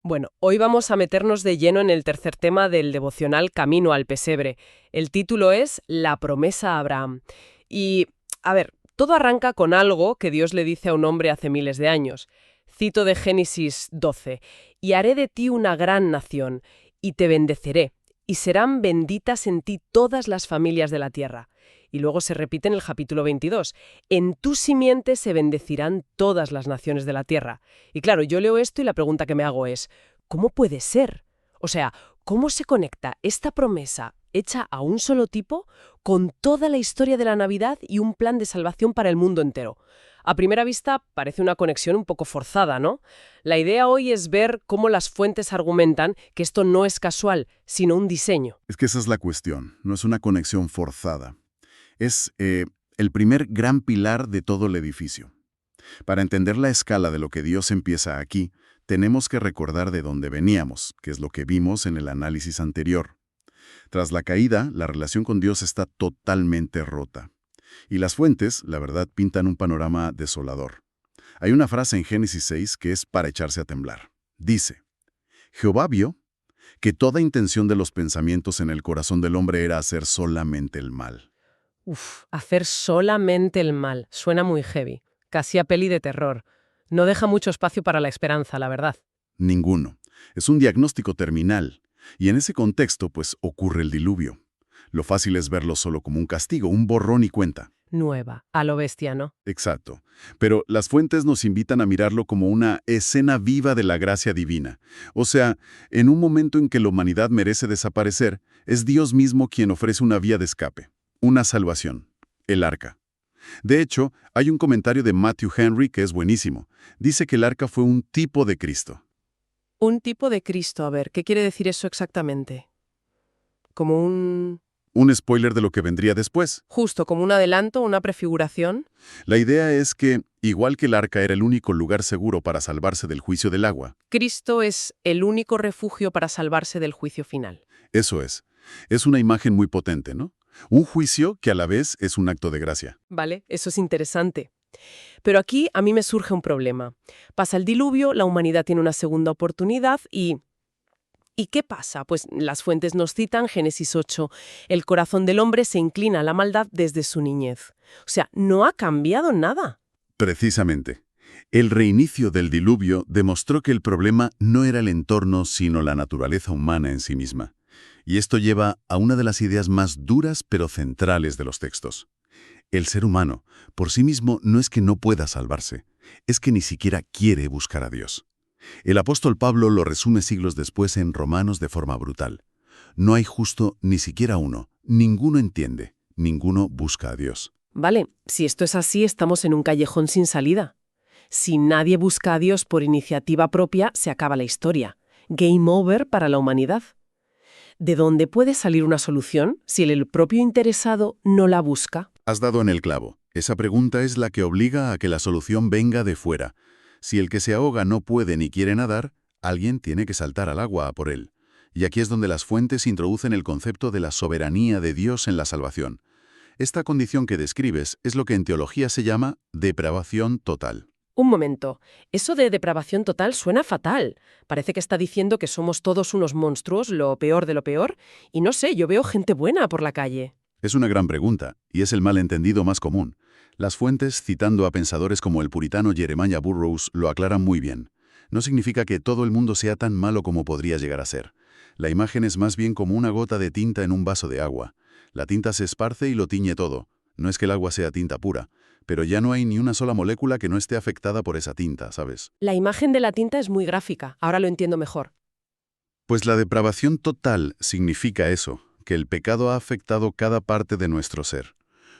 Bueno, hoy vamos a meternos de lleno en el tercer tema del devocional Camino al Pesebre. El título es La promesa a Abraham. Y, a ver, todo arranca con algo que Dios le dice a un hombre hace miles de años. Cito de Génesis 12. Y haré de ti una gran nación, y te bendeciré, y serán benditas en ti todas las familias de la tierra. Y luego se repite en el capítulo 22. En tu simiente se bendecirán todas las naciones de la tierra. Y claro, yo leo esto y la pregunta que me hago es, ¿cómo puede ser? O sea, ¿cómo se conecta esta promesa hecha a un solo tipo con toda la historia de la Navidad y un plan de salvación para el mundo entero? A primera vista parece una conexión un poco forzada, ¿no? La idea hoy es ver cómo las fuentes argumentan que esto no es casual, sino un diseño. Es que esa es la cuestión, no es una conexión forzada. Es el primer gran pilar de todo el edificio. Para entender la escala de lo que Dios empieza aquí, tenemos que recordar de dónde veníamos, que es lo que vimos en el análisis anterior. Tras la caída, la relación con Dios está totalmente rota. Y las fuentes, la verdad, pintan un panorama desolador. Hay una frase en Génesis 6 que es para echarse a temblar. Dice, Jehová vio que toda intención de los pensamientos en el corazón del hombre era hacer solamente el mal. Hacer solamente el mal. Suena muy heavy. Casi a peli de terror. No deja mucho espacio para la esperanza, la verdad. Ninguno. Es un diagnóstico terminal. Y en ese contexto, pues, ocurre el diluvio. Lo fácil es verlo solo como un castigo, un borrón y cuenta. Nueva, a lo bestia, ¿no? Exacto. Pero las fuentes nos invitan a mirarlo como una escena viva de la gracia divina. O sea, en un momento en que la humanidad merece desaparecer, es Dios mismo quien ofrece una vía de escape, una salvación, el arca. De hecho, hay un comentario de Matthew Henry que es buenísimo. Dice que el arca fue un tipo de Cristo. Un tipo de Cristo, a ver, ¿qué quiere decir eso exactamente? Como un... Un spoiler de lo que vendría después. Justo, como un adelanto, una prefiguración. La idea es que, igual que el arca era el único lugar seguro para salvarse del juicio del agua, Cristo es el único refugio para salvarse del juicio final. eso es. Es una imagen muy potente, ¿no? Un juicio que a la vez es un acto de gracia. Vale, eso es interesante. Pero aquí a mí me surge un problema. Pasa el diluvio, la humanidad tiene una segunda oportunidad y... ¿Y qué pasa? Pues las fuentes nos citan Génesis 8. El corazón del hombre se inclina a la maldad desde su niñez. O sea, no ha cambiado nada. Precisamente. El reinicio del diluvio demostró que el problema no era el entorno, sino la naturaleza humana en sí misma. Y esto lleva a una de las ideas más duras pero centrales de los textos. El ser humano, por sí mismo, no es que no pueda salvarse, es que ni siquiera quiere buscar a Dios. El apóstol Pablo lo resume siglos después en Romanos de forma brutal. No hay justo ni siquiera uno, ninguno entiende, ninguno busca a Dios. Vale, si esto es así, estamos en un callejón sin salida. Si nadie busca a Dios por iniciativa propia, se acaba la historia. Game over para la humanidad. ¿De dónde puede salir una solución si el propio interesado no la busca? Has dado en el clavo. Esa pregunta es la que obliga a que la solución venga de fuera. Si el que se ahoga no puede ni quiere nadar, alguien tiene que saltar al agua a por él. Y aquí es donde las fuentes introducen el concepto de la soberanía de Dios en la salvación. Esta condición que describes es lo que en teología se llama depravación total. Un momento, eso de depravación total suena fatal. Parece que está diciendo que somos todos unos monstruos, lo peor de lo peor, y no sé, yo veo gente buena por la calle. Es una gran pregunta, y es el malentendido más común. Las fuentes, citando a pensadores como el puritano Jeremiah Burroughs, lo aclaran muy bien. No significa que todo el mundo sea tan malo como podría llegar a ser. La imagen es más bien como una gota de tinta en un vaso de agua. La tinta se esparce y lo tiñe todo. No es que el agua sea tinta pura, pero ya no hay ni una sola molécula que no esté afectada por esa tinta, ¿sabes? La imagen de la tinta es muy gráfica, ahora lo entiendo mejor. Pues la depravación total significa eso, que el pecado ha afectado cada parte de nuestro ser.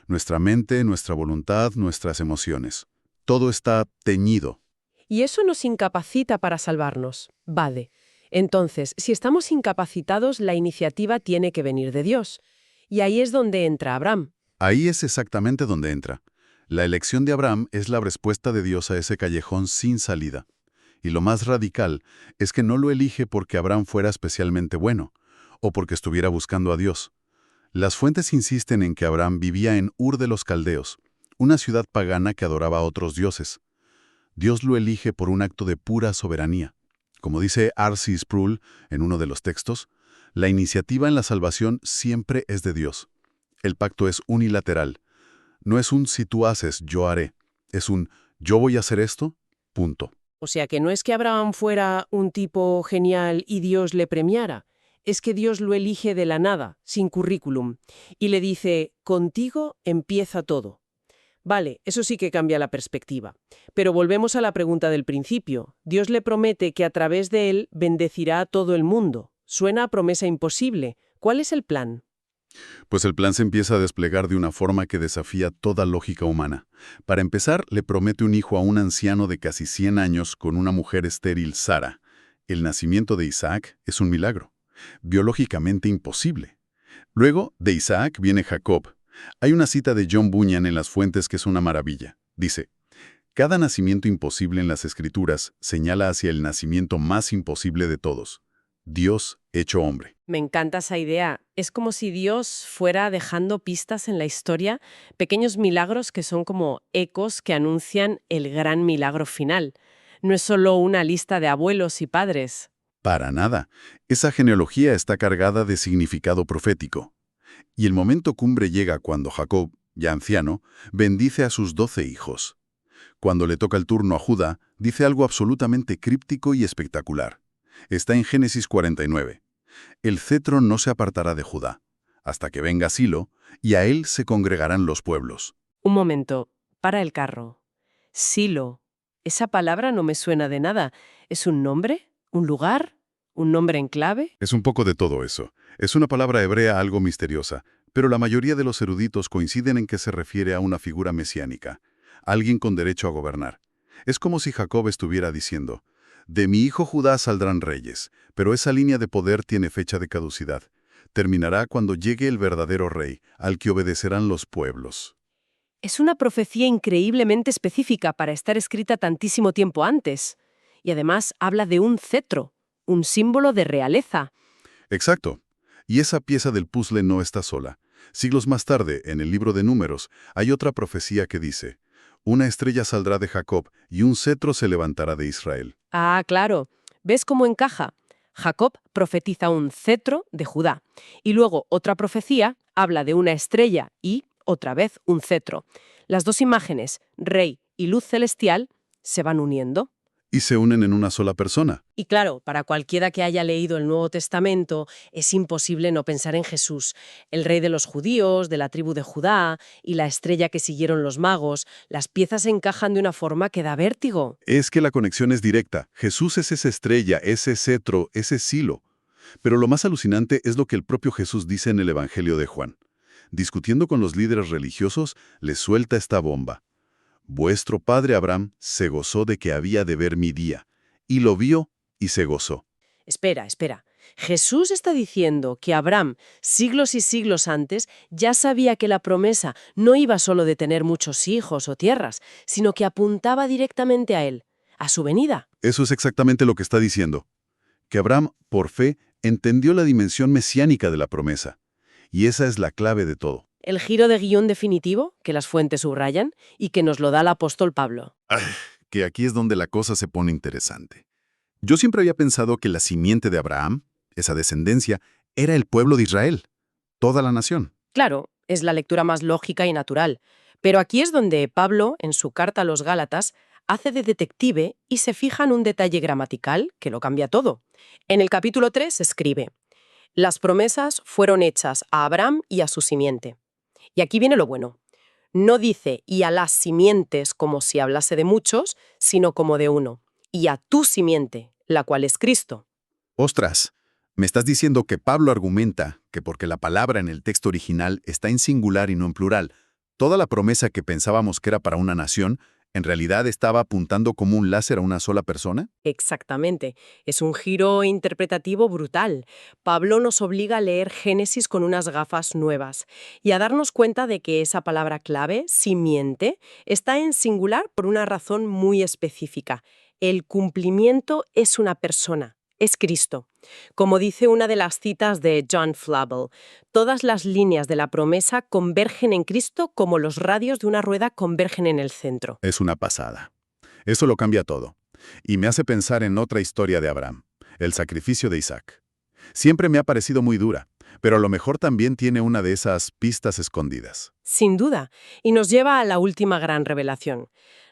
Nuestra mente, nuestra voluntad, nuestras emociones. Todo está teñido. Y eso nos incapacita para salvarnos. Vale. Entonces, si estamos incapacitados, la iniciativa tiene que venir de Dios. Y ahí es donde entra Abraham. Ahí es exactamente donde entra. La elección de Abraham es la respuesta de Dios a ese callejón sin salida. Y lo más radical es que no lo elige porque Abraham fuera especialmente bueno, o porque estuviera buscando a Dios. Las fuentes insisten en que Abraham vivía en Ur de los Caldeos, una ciudad pagana que adoraba a otros dioses. Dios lo elige por un acto de pura soberanía. Como dice R.C. Sproul en uno de los textos, la iniciativa en la salvación siempre es de Dios. El pacto es unilateral. No es un si tú haces, yo haré. Es un yo voy a hacer esto, punto. O sea que no es que Abraham fuera un tipo genial y Dios le premiara, es que Dios lo elige de la nada, sin currículum, y le dice, contigo empieza todo. Vale, eso sí que cambia la perspectiva. Pero volvemos a la pregunta del principio. Dios le promete que a través de él bendecirá a todo el mundo. Suena a promesa imposible. ¿Cuál es el plan? Pues el plan se empieza a desplegar de una forma que desafía toda lógica humana. Para empezar, le promete un hijo a un anciano de casi 100 años con una mujer estéril, Sara. El nacimiento de Isaac es un milagro, biológicamente imposible. Luego, de Isaac viene Jacob. Hay una cita de John Bunyan en las fuentes que es una maravilla. Dice, cada nacimiento imposible en las Escrituras señala hacia el nacimiento más imposible de todos, Dios hecho hombre. Me encanta esa idea. Es como si Dios fuera dejando pistas en la historia, pequeños milagros que son como ecos que anuncian el gran milagro final. No es solo una lista de abuelos y padres. Para nada. Esa genealogía está cargada de significado profético. Y el momento cumbre llega cuando Jacob, ya anciano, bendice a sus 12 hijos. Cuando le toca el turno a Judá, dice algo absolutamente críptico y espectacular. Está en Génesis 49. El cetro no se apartará de Judá, hasta que venga Silo, y a él se congregarán los pueblos. Un momento, para el carro. Silo. Esa palabra no me suena de nada. ¿Es un nombre? ¿Un lugar? ¿Un nombre en clave? Es un poco de todo eso. Es una palabra hebrea algo misteriosa, pero la mayoría de los eruditos coinciden en que se refiere a una figura mesiánica, alguien con derecho a gobernar. Es como si Jacob estuviera diciendo, de mi hijo Judá saldrán reyes, pero esa línea de poder tiene fecha de caducidad. Terminará cuando llegue el verdadero rey, al que obedecerán los pueblos. Es una profecía increíblemente específica para estar escrita tantísimo tiempo antes. Y además habla de un cetro, un símbolo de realeza. Exacto. Y esa pieza del puzzle no está sola. Siglos más tarde, en el libro de Números, hay otra profecía que dice, una estrella saldrá de Jacob y un cetro se levantará de Israel. Ah, claro. ¿Ves cómo encaja? Jacob profetiza un cetro de Judá. Y luego otra profecía habla de una estrella y, otra vez, un cetro. Las dos imágenes, rey y luz celestial, se van uniendo. Y se unen en una sola persona. Y claro, para cualquiera que haya leído el Nuevo Testamento, es imposible no pensar en Jesús, el rey de los judíos, de la tribu de Judá, y la estrella que siguieron los magos. Las piezas encajan de una forma que da vértigo. Es que la conexión es directa. Jesús es esa estrella, ese cetro, ese silo. Pero lo más alucinante es lo que el propio Jesús dice en el Evangelio de Juan. Discutiendo con los líderes religiosos, les suelta esta bomba. Vuestro padre Abraham se gozó de que había de ver mi día, y lo vio y se gozó. Espera. Jesús está diciendo que Abraham, siglos y siglos antes, ya sabía que la promesa no iba solo de tener muchos hijos o tierras, sino que apuntaba directamente a él, a su venida. Eso es exactamente lo que está diciendo. Que Abraham, por fe, entendió la dimensión mesiánica de la promesa. Y esa es la clave de todo. El giro de guión definitivo, que las fuentes subrayan, y que nos lo da el apóstol Pablo. Que aquí es donde la cosa se pone interesante. Yo siempre había pensado que la simiente de Abraham, esa descendencia, era el pueblo de Israel, toda la nación. Claro, es la lectura más lógica y natural. Pero aquí es donde Pablo, en su carta a los Gálatas, hace de detective y se fija en un detalle gramatical que lo cambia todo. En el capítulo 3 escribe, las promesas fueron hechas a Abraham y a su simiente. Y aquí viene lo bueno. No dice y a las simientes como si hablase de muchos, sino como de uno. Y a tu simiente, la cual es Cristo. Ostras, me estás diciendo que Pablo argumenta que porque la palabra en el texto original está en singular y no en plural, toda la promesa que pensábamos que era para una nación, ¿en realidad estaba apuntando como un láser a una sola persona? Exactamente. Es un giro interpretativo brutal. Pablo nos obliga a leer Génesis con unas gafas nuevas y a darnos cuenta de que esa palabra clave, simiente, está en singular por una razón muy específica. El cumplimiento es una persona, es Cristo. Como dice una de las citas de John Flavel, todas las líneas de la promesa convergen en Cristo como los radios de una rueda convergen en el centro. Es una pasada. Eso lo cambia todo. Y me hace pensar en otra historia de Abraham. el sacrificio de Isaac. Siempre me ha parecido muy dura, pero a lo mejor también tiene una de esas pistas escondidas. Sin duda, y nos lleva a la última gran revelación.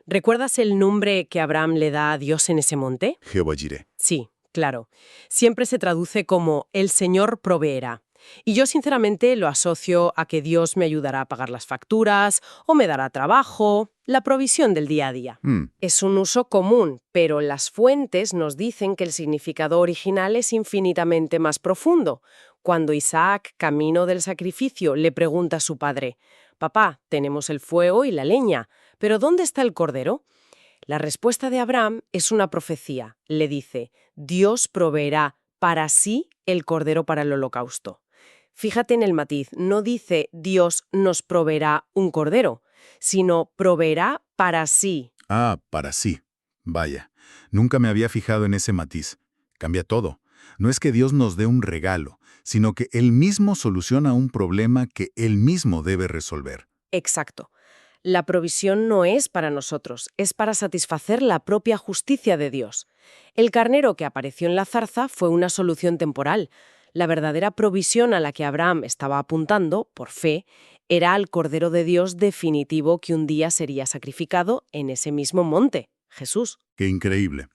¿Recuerdas el nombre que Abraham le da a Dios en ese monte? Jehová Jireh. Sí, claro. Siempre se traduce como el Señor proveerá. Y yo sinceramente lo asocio a que Dios me ayudará a pagar las facturas o me dará trabajo, la provisión del día a día. Es un uso común, pero las fuentes nos dicen que el significado original es infinitamente más profundo. Cuando Isaac, camino del sacrificio, le pregunta a su padre: «Papá, tenemos el fuego y la leña, pero ¿dónde está el cordero?». La respuesta de Abraham es una profecía. Le dice: Dios proveerá para sí el cordero para el holocausto. Fíjate en el matiz, no dice Dios nos proveerá un cordero, sino proveerá para sí. Ah, para sí. Vaya, nunca me había fijado en ese matiz. Cambia todo. No es que Dios nos dé un regalo, sino que Él mismo soluciona un problema que Él mismo debe resolver. Exacto. La provisión no es para nosotros, es para satisfacer la propia justicia de Dios. El carnero que apareció en la zarza fue una solución temporal. La verdadera provisión a la que Abraham estaba apuntando, por fe, era al Cordero de Dios definitivo que un día sería sacrificado en ese mismo monte, Jesús. ¡Qué increíble!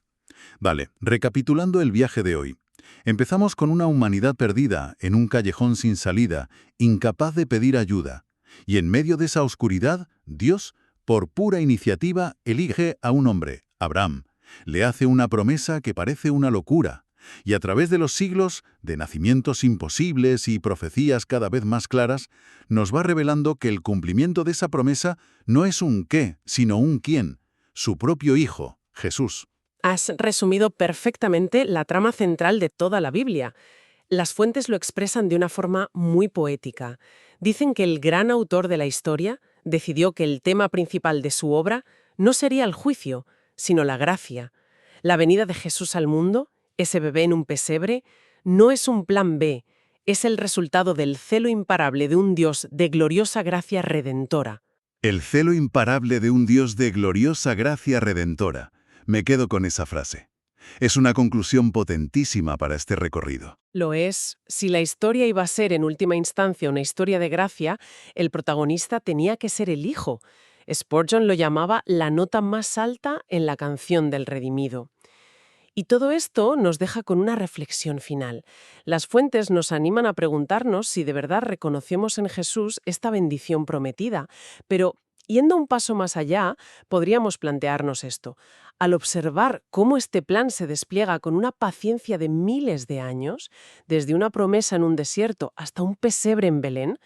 Vale, recapitulando el viaje de hoy. Empezamos con una humanidad perdida, en un callejón sin salida, incapaz de pedir ayuda. Y en medio de esa oscuridad, Dios, por pura iniciativa, elige a un hombre, Abraham. Le hace una promesa que parece una locura. Y a través de los siglos, de nacimientos imposibles y profecías cada vez más claras, nos va revelando que el cumplimiento de esa promesa no es un qué, sino un quién, su propio Hijo, Jesús. Has resumido perfectamente la trama central de toda la Biblia. Las fuentes lo expresan de una forma muy poética. Dicen que el gran autor de la historia decidió que el tema principal de su obra no sería el juicio, sino la gracia. La venida de Jesús al mundo, ese bebé en un pesebre, no es un plan B, es el resultado del celo imparable de un Dios de gloriosa gracia redentora. El celo imparable de un Dios de gloriosa gracia redentora. Me quedo con esa frase. Es una conclusión potentísima para este recorrido. Lo es. Si la historia iba a ser en última instancia una historia de gracia, el protagonista tenía que ser el Hijo. Spurgeon lo llamaba la nota más alta en la canción del redimido. Y todo esto nos deja con una reflexión final. Las fuentes nos animan a preguntarnos si de verdad reconocemos en Jesús esta bendición prometida. Pero, yendo un paso más allá, podríamos plantearnos esto. Al observar cómo este plan se despliega con una paciencia de miles de años, desde una promesa en un desierto hasta un pesebre en Belén,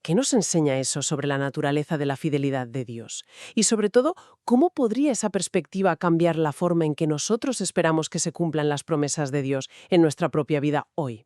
¿qué nos enseña eso sobre la naturaleza de la fidelidad de Dios? Y sobre todo, ¿cómo podría esa perspectiva cambiar la forma en que nosotros esperamos que se cumplan las promesas de Dios en nuestra propia vida hoy?